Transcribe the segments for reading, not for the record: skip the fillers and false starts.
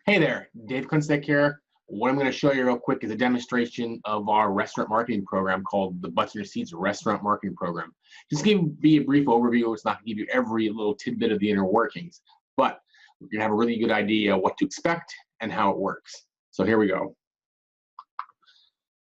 Hey there, Dave Kunstek here. What I'm going to show you real quick is a demonstration of our restaurant marketing program called the Butts in Your Seats Restaurant Marketing Program. Just to be a brief overview. It's not going to give you every little tidbit of the inner workings, but you're going to have a really good idea what to expect and how it works. So here we go.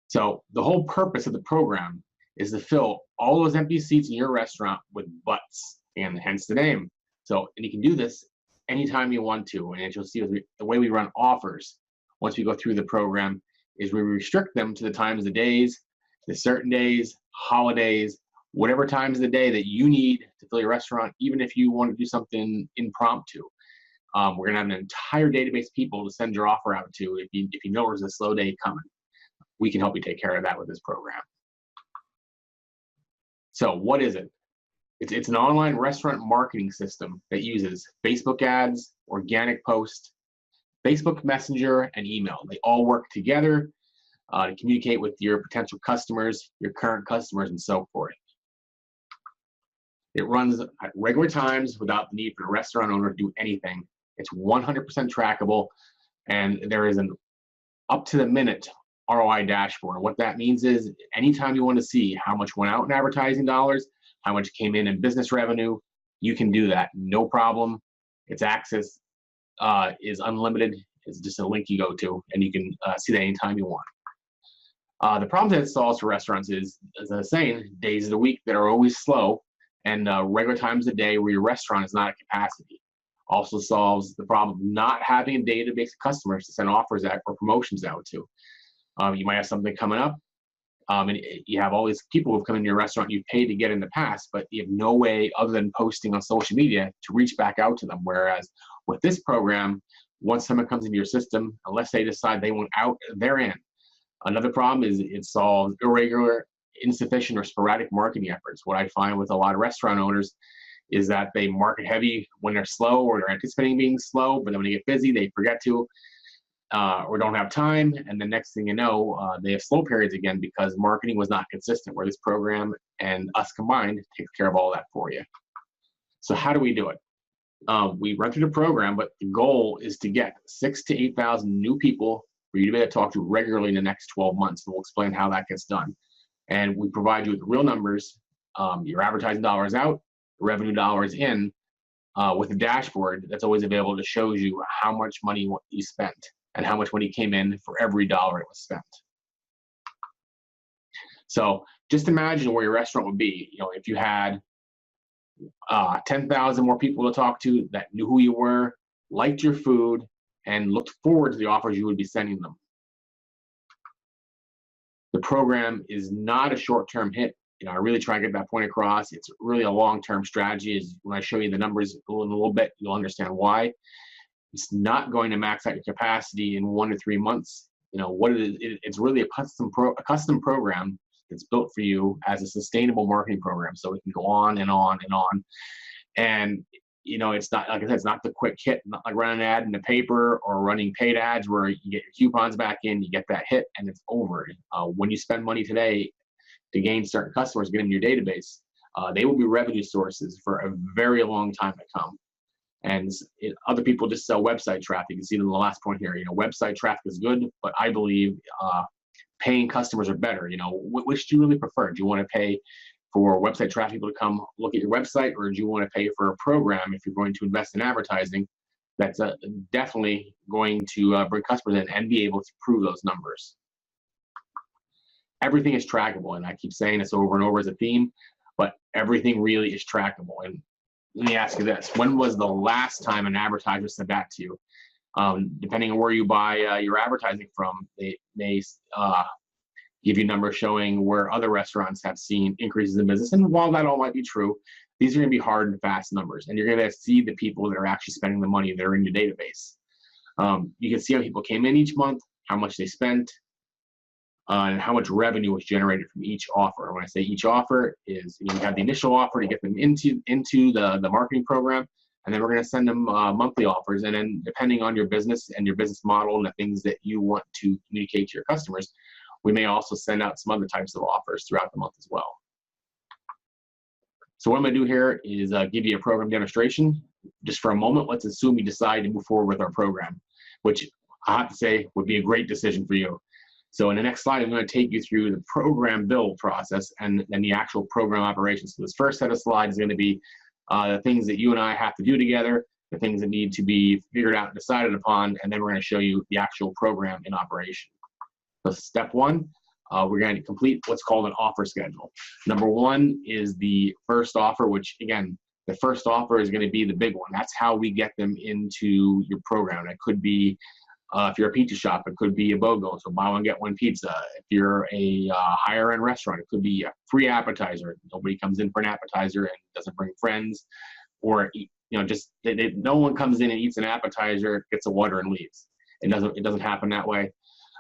So the whole purpose of the program is to fill all those empty seats in your restaurant with butts, and hence the name. So, and you can do this anytime you want to, and as you'll see, the way we run offers once we go through the program is we restrict them to the times of the days, the certain days, holidays, whatever times of the day that you need to fill your restaurant, even if you want to do something impromptu. We're gonna have an entire database of people to send your offer out to if you know there's a slow day coming. We can help you take care of that with this program. So what is it? It's an online restaurant marketing system that uses Facebook ads, organic post, Facebook Messenger, and email. They all work together to communicate with your potential customers, your current customers, and so forth. It runs at regular times without the need for the restaurant owner to do anything. It's 100% trackable, and there is an up-to-the-minute ROI dashboard. What that means is anytime you want to see how much went out in advertising dollars, how much came in business revenue, you can do that, no problem. Its access is unlimited. It's just a link you go to, and you can see that anytime you want. The problem that it solves for restaurants is, as I was saying, days of the week that are always slow, and regular times of the day where your restaurant is not at capacity. Also solves the problem of not having a database of customers to send offers out or promotions out to. You might have something coming up, and you have all these people who've come into your restaurant you've paid to get in the past, but you have no way other than posting on social media to reach back out to them. Whereas with this program, once someone comes into your system, unless they decide they want out, they're in. Another problem is it solves irregular, insufficient, or sporadic marketing efforts. What I find with a lot of restaurant owners is that they market heavy when they're slow or they're anticipating being slow, but then when they get busy, they forget to. Or don't have time, and the next thing you know, they have slow periods again because marketing was not consistent, where this program and us combined takes care of all that for you. So how do we do it? We run through the program, but the goal is to get 6,000 to 8,000 new people for you to be able to talk to regularly in the next 12 months, and we'll explain how that gets done. And we provide you with real numbers, your advertising dollars out, revenue dollars in, with a dashboard that's always available to show you how much money you spent and how much money came in for every dollar it was spent. So just imagine where your restaurant would be, if you had 10,000 more people to talk to that knew who you were, liked your food, and looked forward to the offers you would be sending them. The program is not a short-term hit. I really try and get that point across. It's really a long-term strategy. When I show you the numbers in a little bit, you'll understand why. It's not going to max out your capacity in 1 to 3 months. What it is, it's really a custom program that's built for you as a sustainable marketing program, so it can go on and on and on. And it's not, like I said, it's not the quick hit, not like running an ad in the paper or running paid ads where you get your coupons back in, you get that hit, and it's over. When you spend money today to gain certain customers, get them in your database, they will be revenue sources for a very long time to come. And other people just sell website traffic. You can see in the last point here, website traffic is good, but I believe paying customers are better. Which do you really prefer? Do you want to pay for website traffic people to come look at your website, or do you want to pay for a program if you're going to invest in advertising that's definitely going to bring customers in and be able to prove those numbers? Everything is trackable, and I keep saying this over and over as a theme, but everything really is trackable. And let me ask you this: when was the last time an advertiser said that to you? Depending on where you buy your advertising from, they may give you numbers showing where other restaurants have seen increases in business. And while that all might be true, these are going to be hard and fast numbers, and you're going to see the people that are actually spending the money that are in your database. You can see how people came in each month, how much they spent, and how much revenue was generated from each offer. When I say each offer, is you have the initial offer to get them into the marketing program, and then we're going to send them monthly offers. And then depending on your business and your business model and the things that you want to communicate to your customers, we may also send out some other types of offers throughout the month as well. So what I'm going to do here is give you a program demonstration. Just for a moment, let's assume you decide to move forward with our program. which I have to say would be a great decision for you. So in the next slide, I'm going to take you through the program build process and then the actual program operation. So this first set of slides is going to be the things that you and I have to do together, the things that need to be figured out and decided upon, and then we're going to show you the actual program in operation. So step one, we're going to complete what's called an offer schedule. Number one is the first offer, which again, the first offer is going to be the big one. That's how we get them into your program. It could be, if you're a pizza shop, it could be a BOGO, so buy one, get one pizza. If you're a higher end restaurant, it could be a free appetizer. Nobody comes in for an appetizer and doesn't bring friends, or just no one comes in and eats an appetizer, gets a water and leaves. It doesn't happen that way.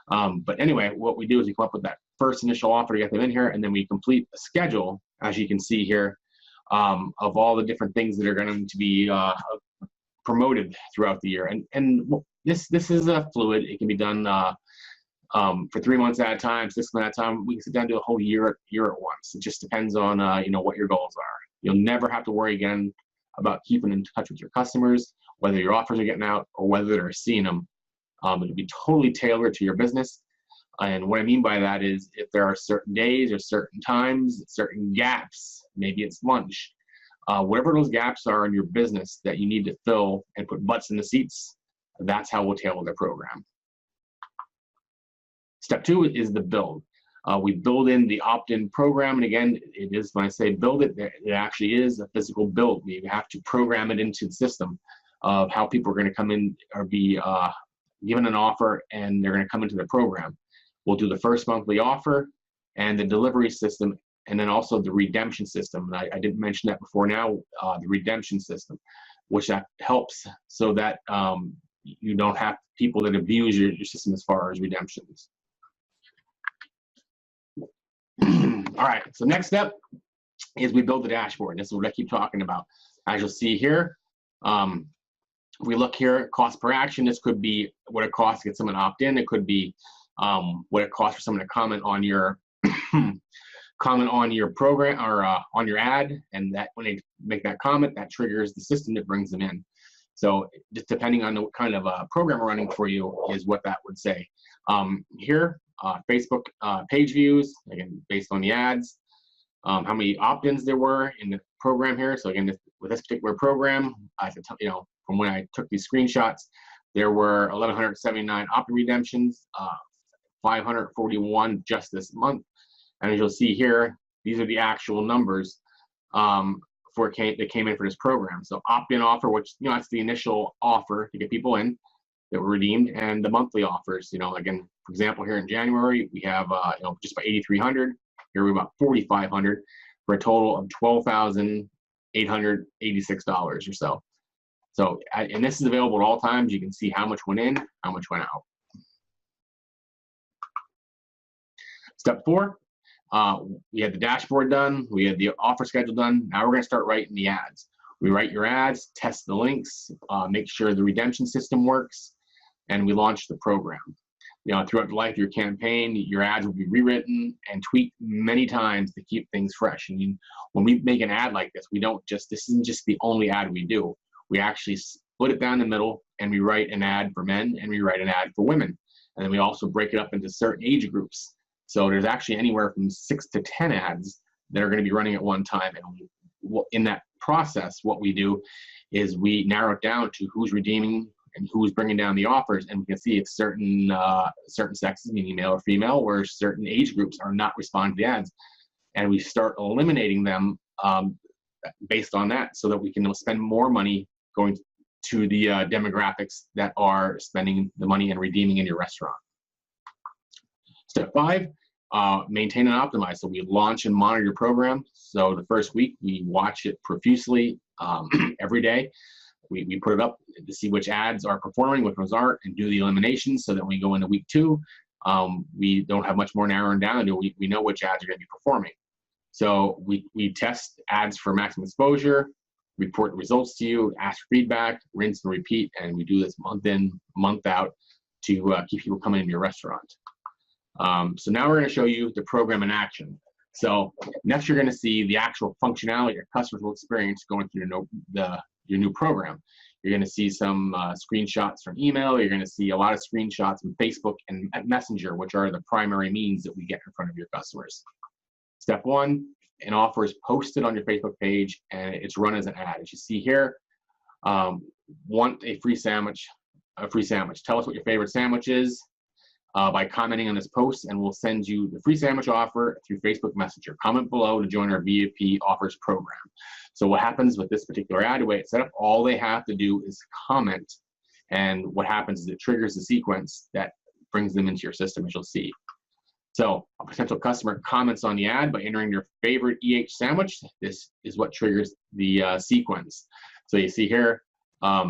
But anyway, what we do is we come up with that first initial offer to get them in here, and then we complete a schedule, as you can see here, of all the different things that are going to be promoted throughout the year. And this is fluid. It can be done for 3 months at a time, 6 months at a time. We can sit down and do a whole year at once. It just depends on what your goals are. You'll never have to worry again about keeping in touch with your customers, whether your offers are getting out or whether they're seeing them. It'll be totally tailored to your business. And what I mean by that is if there are certain days or certain times, certain gaps, maybe it's lunch, whatever those gaps are in your business that you need to fill and put butts in the seats, that's how we'll tailor the program. Step two is the build. We build in the opt-in program, and again, it is, when I say build it, it actually is a physical build. We have to program it into the system of how people are going to come in or be given an offer, and they're going to come into the program. We'll do the first monthly offer and the delivery system, and then also the redemption system. And I didn't mention that before now, the redemption system, which that helps so that you don't have people that abuse your system as far as redemptions. All right, so next step is we build the dashboard. This is what I keep talking about. As you'll see here, we look here at cost per action. This could be what it costs to get someone to opt in. It could be what it costs for someone to comment on your program or on your ad, and that when they make that comment, that triggers the system that brings them in. So just depending on what kind of program we're running for you is what that would say. Here, Facebook page views, again, based on the ads, how many opt-ins there were in the program here. So again, with this particular program, from when I took these screenshots, there were 1,179 opt-in redemptions, 541 just this month. And as you'll see here, these are the actual numbers that came in for this program. So opt-in offer, which that's the initial offer to get people in that were redeemed, and the monthly offers. Again, for example, here in January we have just about 8,300. Here we're about 4,500 for a total of $12,886 or so. So, and this is available at all times. You can see how much went in, how much went out. Step four, we had the dashboard done, we had the offer schedule done. Now we're going to start writing the ads. We write your ads, test the links, make sure the redemption system works, and we launch the program. Throughout the life of your campaign, your ads will be rewritten and tweaked many times to keep things fresh. And when we make an ad like this, this isn't just the only ad we do. We actually split it down the middle, and we write an ad for men and we write an ad for women. And then we also break it up into certain age groups. So there's actually anywhere from 6 to 10 ads that are going to be running at one time. And in that process, what we do is we narrow it down to who's redeeming and who's bringing down the offers. And we can see if certain sexes, meaning male or female, or certain age groups are not responding to the ads. And we start eliminating them based on that, so that we can spend more money going to the demographics that are spending the money and redeeming in your restaurant. Step 5, maintain and optimize. So we launch and monitor your program. So the first week, we watch it profusely every day. We put it up to see which ads are performing, which ones aren't, and do the eliminations so that when we go into week 2, we don't have much more narrowing down. We know which ads are going to be performing. So we test ads for maximum exposure, report the results to you, ask for feedback, rinse and repeat, and we do this month in, month out to keep people coming into your restaurant. So now we're going to show you the program in action. So next you're going to see the actual functionality your customers will experience going through your new program. You're going to see some screenshots from email. You're going to see a lot of screenshots from Facebook and Messenger, which are the primary means that we get in front of your customers. Step 1, an offer is posted on your Facebook page and it's run as an ad. As you see here, want a free sandwich, Tell us what your favorite sandwich is by commenting on this post, and we'll send you the free sandwich offer through Facebook Messenger. Comment below to join our VIP offers program. So what happens with this particular ad, the way it's set up, all they have to do is comment, and what happens is it triggers the sequence that brings them into your system, as you'll see. So a potential customer comments on the ad by entering their favorite EH sandwich. This is what triggers the sequence. So you see here,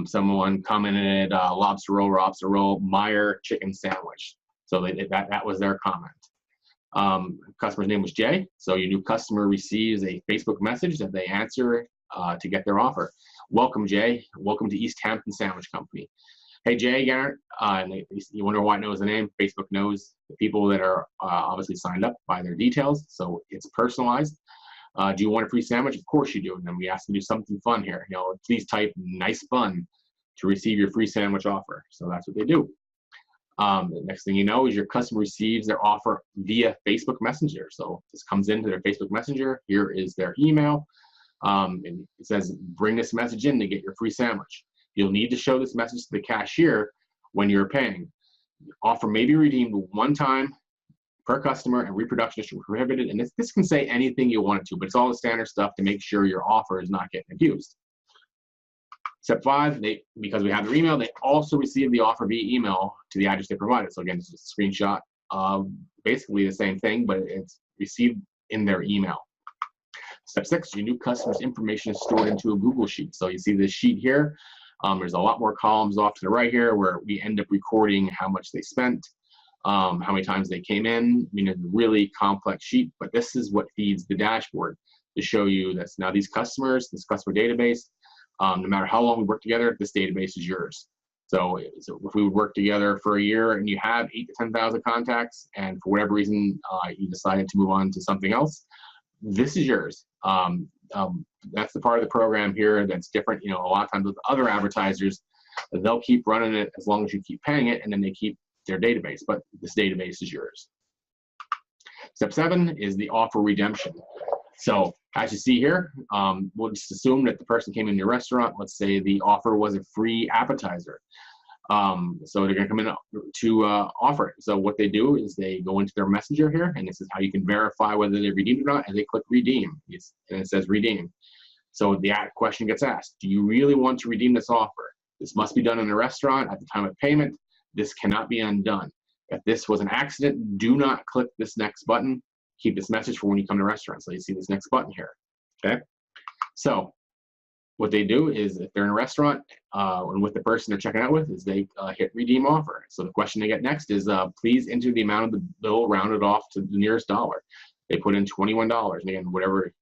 someone commented lobster roll, Meyer chicken sandwich. So that was their comment. Customer's name was Jay. So your new customer receives a Facebook message that they answer to get their offer. Welcome, Jay. Welcome to East Hampton Sandwich Company. Hey, Jay, Garrett. You wonder why it knows the name? Facebook knows the people that are obviously signed up by their details. So it's personalized. Do you want a free sandwich? Of course you do. And then we ask them to do something fun here. Please type nice bun to receive your free sandwich offer. So that's what they do. The next thing you know is your customer receives their offer via Facebook Messenger. So this comes into their Facebook Messenger. Here is their email. And it says, bring this message in to get your free sandwich. You'll need to show this message to the cashier when you're paying. The offer may be redeemed one time per customer, and reproduction is prohibited. And this can say anything you want it to, but it's all the standard stuff to make sure your offer is not getting abused. Step 5, because we have their email, they also receive the offer via email to the address they provided. So again, it's just a screenshot of basically the same thing, but it's received in their email. Step 6, your new customer's information is stored into a Google Sheet. So you see this sheet here. There's a lot more columns off to the right here where we end up recording how much they spent, how many times they came in. I mean, it's a really complex sheet, but this is what feeds the dashboard to show you that now these customers, this customer database, no matter how long we work together, this database is yours. So if we would work together for a year and you have 8,000 to 10,000 contacts, and for whatever reason you decided to move on to something else, this is yours. That's the part of the program here that's different. A lot of times with other advertisers, they'll keep running it as long as you keep paying it, and then they keep their database, but this database is yours. Step 7 is the offer redemption. So as you see here, we'll just assume that the person came in your restaurant. Let's say the offer was a free appetizer. So they're going to come in to offer it. So what they do is they go into their messenger here, and this is how you can verify whether they redeemed it or not, and they click redeem, and it says redeem. So the question gets asked, do you really want to redeem this offer? This must be done in a restaurant at the time of payment. This cannot be undone. If this was an accident, do not click this next button. Keep this message for when you come to restaurants. So you see this next button here, okay? So what they do is if they're in a restaurant and with the person they're checking out with is they hit redeem offer. So the question they get next is please enter the amount of the bill rounded off to the nearest dollar. They put in $21. And again, whatever,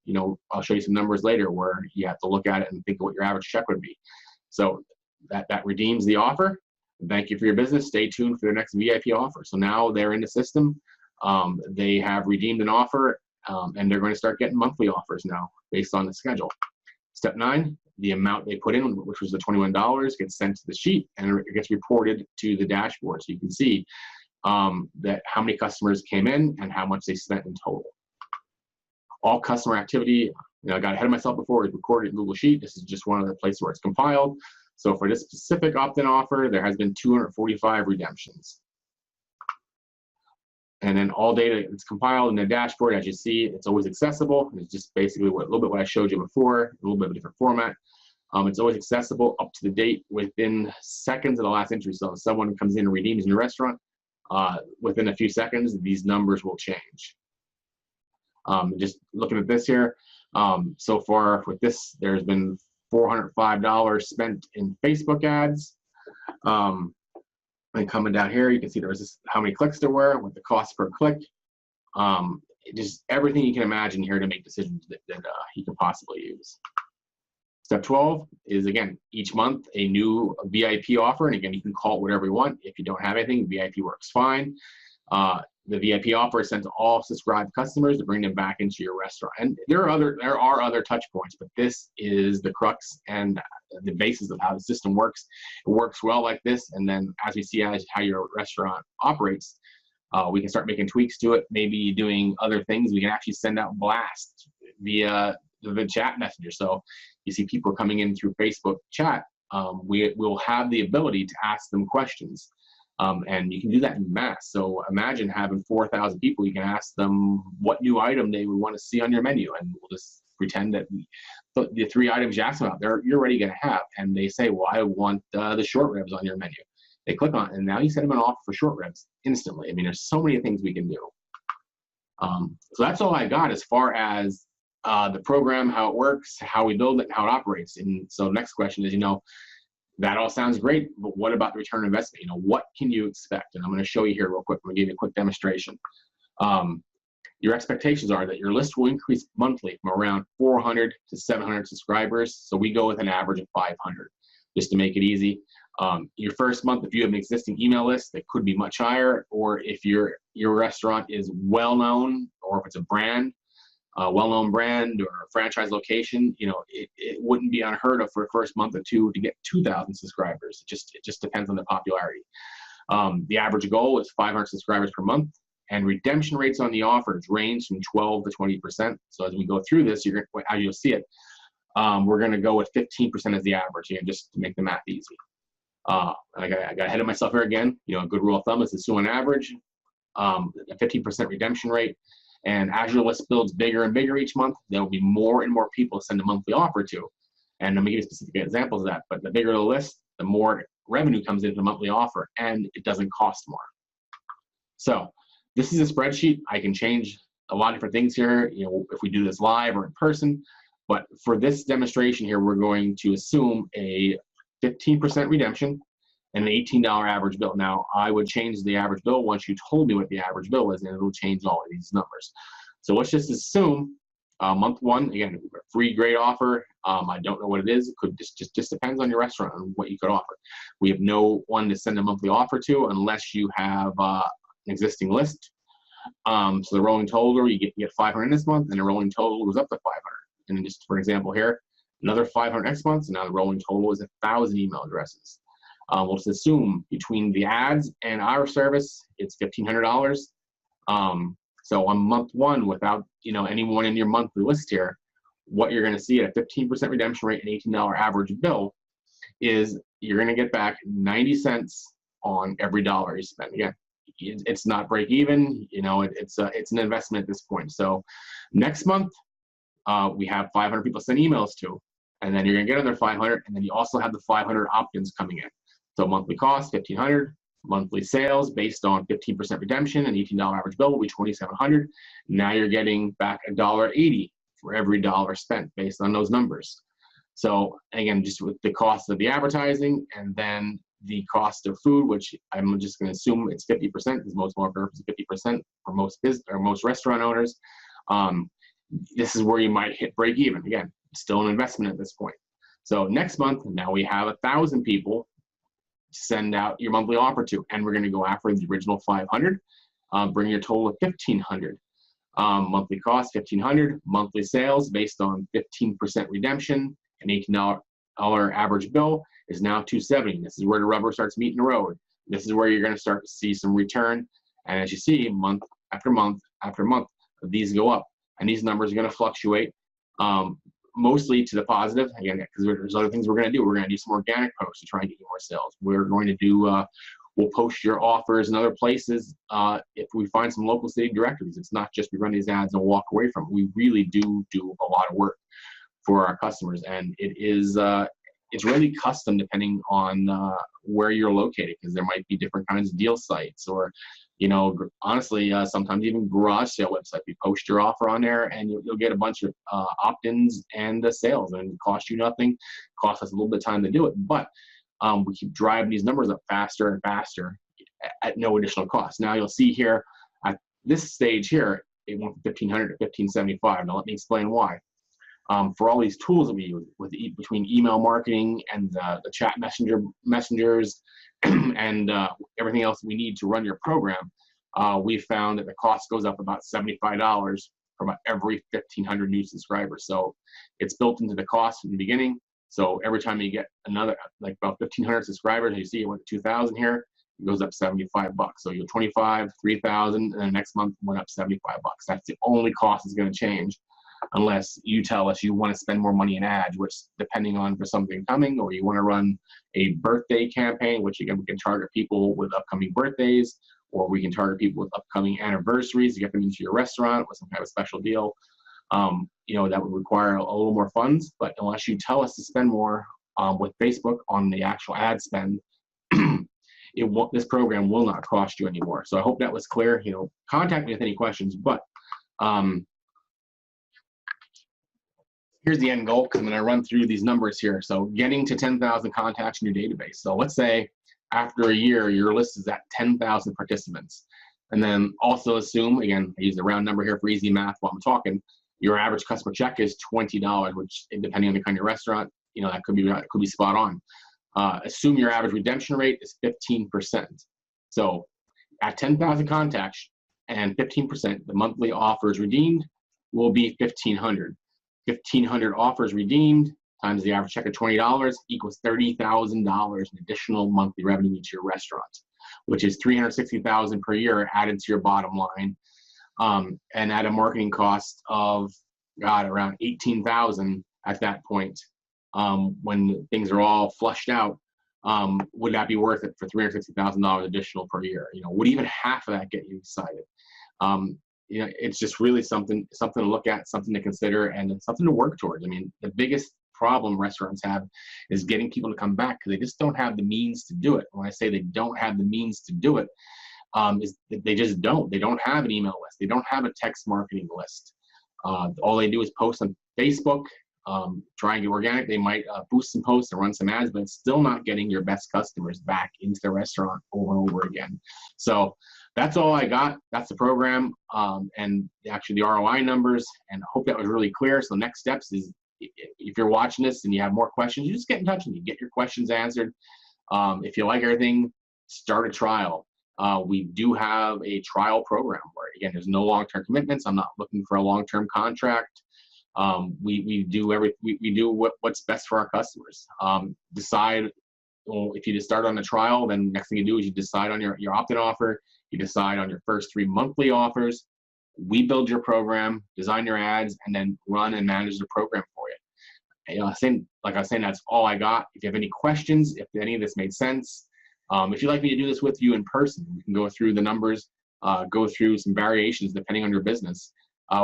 I'll show you some numbers later where you have to look at it and think of what your average check would be. So that redeems the offer. Thank you for your business. Stay tuned for their next VIP offer. So now they're in the system. They have redeemed an offer, and they're going to start getting monthly offers now based on the schedule. Step 9, the amount they put in, which was the $21, gets sent to the sheet, and it gets reported to the dashboard. So you can see that how many customers came in and how much they spent in total. All customer activity, I got ahead of myself before, is recorded in Google Sheet. This is just one of the places where it's compiled. So for this specific opt-in offer, there has been 245 redemptions. And then all data is compiled in the dashboard. As you see, it's always accessible. It's just basically a little bit what I showed you before, a little bit of a different format. It's always accessible up to the date within seconds of the last entry. So if someone comes in and redeems in your restaurant, within a few seconds, these numbers will change. Just looking at this here, so far with this, there's been $405 spent in Facebook ads. And coming down here, you can see there was this, how many clicks there were, what the cost per click. Just everything you can imagine here to make decisions that you can possibly use. Step 12 is, again, each month a new VIP offer. And again, you can call it whatever you want. If you don't have anything, VIP works fine. The VIP offer is sent to all subscribed customers to bring them back into your restaurant. And there are other touch points, but this is the crux and the basis of how the system works. It works well like this, and then as we see how your restaurant operates, we can start making tweaks to it, maybe doing other things. We can actually send out blasts via the chat messenger. So you see people coming in through Facebook chat, we will have the ability to ask them questions. And you can do that in mass. So imagine having 4,000 people. You can ask them what new item they would want to see on your menu, and we'll just pretend that the 3 items you asked them about, you're already going to have. And they say, well, I want the short ribs on your menu. They click on it, and now you send them an offer for short ribs instantly. I mean, there's so many things we can do. So that's all I got as far as the program, how it works, how we build it, how it operates. And so next question is, that all sounds great, but what about the return on investment? What can you expect? And I'm going to show you here real quick. I'm going to give you a quick demonstration. Your expectations are that your list will increase monthly from around 400 to 700 subscribers. So we go with an average of 500, just to make it easy. Your first month, if you have an existing email list, that could be much higher, or if your restaurant is well-known, or if it's a brand, well-known brand or a franchise location, it wouldn't be unheard of for a first month or two to get 2,000 subscribers. It just depends on the popularity. The average goal is 500 subscribers per month, and redemption rates on the offers range from 12 to 20%. So as we go through this, as you'll see it, we're going to go with 15% as the average, just to make the math easy. I got ahead of myself here again. A good rule of thumb is to assume an average, a 15% redemption rate. And as your list builds bigger and bigger each month, there will be more and more people to send a monthly offer to. And let me give you specific examples of that. But the bigger the list, the more revenue comes into the monthly offer, and it doesn't cost more. So this is a spreadsheet. I can change a lot of different things here, if we do this live or in person. But for this demonstration here, we're going to assume a 15% redemption and an $18 average bill. Now, I would change the average bill once you told me what the average bill is, and it'll change all of these numbers. So let's just assume month 1, again, free great offer. I don't know what it is. It could just depends on your restaurant and what you could offer. We have no one to send a monthly offer to unless you have an existing list. So the rolling total, you get 500 this month, and the rolling total goes up to 500. And then just for example here, another 500 next month, so now the rolling total is 1,000 email addresses. We'll just assume between the ads and our service, it's $1,500. So on month 1, without anyone in your monthly list here, what you're going to see at a 15% redemption rate and $18 average bill is you're going to get back 90 cents on every dollar you spend. Again, it's not break even. It's an investment at this point. So next month, we have 500 people send emails to, and then you're going to get another 500, and then you also have the 500 opt-ins coming in. So monthly cost, $1,500. Monthly sales based on 15% redemption and $18 average bill will be $2,700. Now you're getting back $1.80 for every dollar spent based on those numbers. So again, just with the cost of the advertising and then the cost of food, which I'm just going to assume it's 50% because most marketers is 50% for most business or most restaurant owners. This is where you might hit break even. Again, still an investment at this point. So next month, now we have 1,000 people send out your monthly offer to, and we're going to go after the original 500, bring your total of 1,500. Monthly cost $1,500, monthly sales based on 15% redemption and $18 average bill is now $270. This is where the rubber starts meeting the road. This is where you're going to start to see some return, and as you see, month after month after month, these go up, and these numbers are going to fluctuate. Mostly to the positive, again, because there's other things we're going to do. We're going to do some organic posts to try and get you more sales. We're going to do, we'll post your offers in other places if we find some local city directories. It's not just we run these ads and walk away from it. We really do a lot of work for our customers, and it's really custom depending on where you're located, because there might be different kinds of deal sites, or honestly, sometimes even garage sale website. We post your offer on there, and you'll get a bunch of opt-ins and sales, and it costs you nothing. Costs us a little bit of time to do it, but we keep driving these numbers up faster and faster at no additional cost. Now you'll see here at this stage here, it went from $1,500 to $1,575. Now let me explain why. For all these tools that we use between email marketing and the chat messengers and everything else we need to run your program, we found that the cost goes up about $75 for about every 1,500 new subscribers. So it's built into the cost from the beginning. So every time you get another, like about 1,500 subscribers, you see it went to 2,000 here, it goes up $75. So you're 25, 3,000, and the next month went up $75. That's the only cost that's going to change, unless you tell us you want to spend more money in ads, which depending on for something coming, or you want to run a birthday campaign, which again, we can target people with upcoming birthdays, or we can target people with upcoming anniversaries to get them into your restaurant with some kind of special deal. You know, that would require a little more funds, but unless you tell us to spend more with Facebook on the actual ad spend, this program will not cost you anymore. So I hope that was clear. You know, contact me with any questions, but here's the end goal, because I'm going to run through these numbers here. So getting to 10,000 contacts in your database. So let's say after a year, your list is at 10,000 participants. And then also assume, again, I use the round number here for easy math while I'm talking, your average customer check is $20, which depending on the kind of restaurant, you know, that could be spot on. Assume your average redemption rate is 15%. So at 10,000 contacts and 15%, the monthly offers redeemed will be 1,500. 1,500 offers redeemed times the average check of $20 equals $30,000 in additional monthly revenue into your restaurant, which is $360,000 per year added to your bottom line. And at a marketing cost of around $18,000 at that point, when things are all flushed out, would that be worth it for $360,000 additional per year? You know, would even half of that get you excited? You know, it's just really something to look at, something to consider, and something to work towards. I mean, the biggest problem restaurants have is getting people to come back, because they just don't have the means to do it. When I say they don't have the means to do it, is that they just don't. They don't have an email list. They don't have a text marketing list. All they do is post on Facebook, try and get organic. They might boost some posts and run some ads, but it's still not getting your best customers back into the restaurant over and over again. So that's all I got. That's the program, and actually the ROI numbers, and I hope that was really clear. So next steps is, if you're watching this and you have more questions, you just get in touch with me, get your questions answered. If you like everything, start a trial. We do have a trial program where, again, there's no long-term commitments. I'm not looking for a long-term contract. We do what's best for our customers. Decide, well, if you just start on a trial, then next thing you do is you decide on your opt-in offer. You decide on your first 3 monthly offers. We build your program, design your ads, and then run and manage the program for you. And, you know, like I was saying, that's all I got. If you have any questions, if any of this made sense, if you'd like me to do this with you in person, we can go through the numbers, go through some variations depending on your business.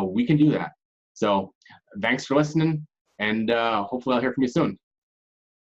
We can do that. So thanks for listening, and hopefully I'll hear from you soon.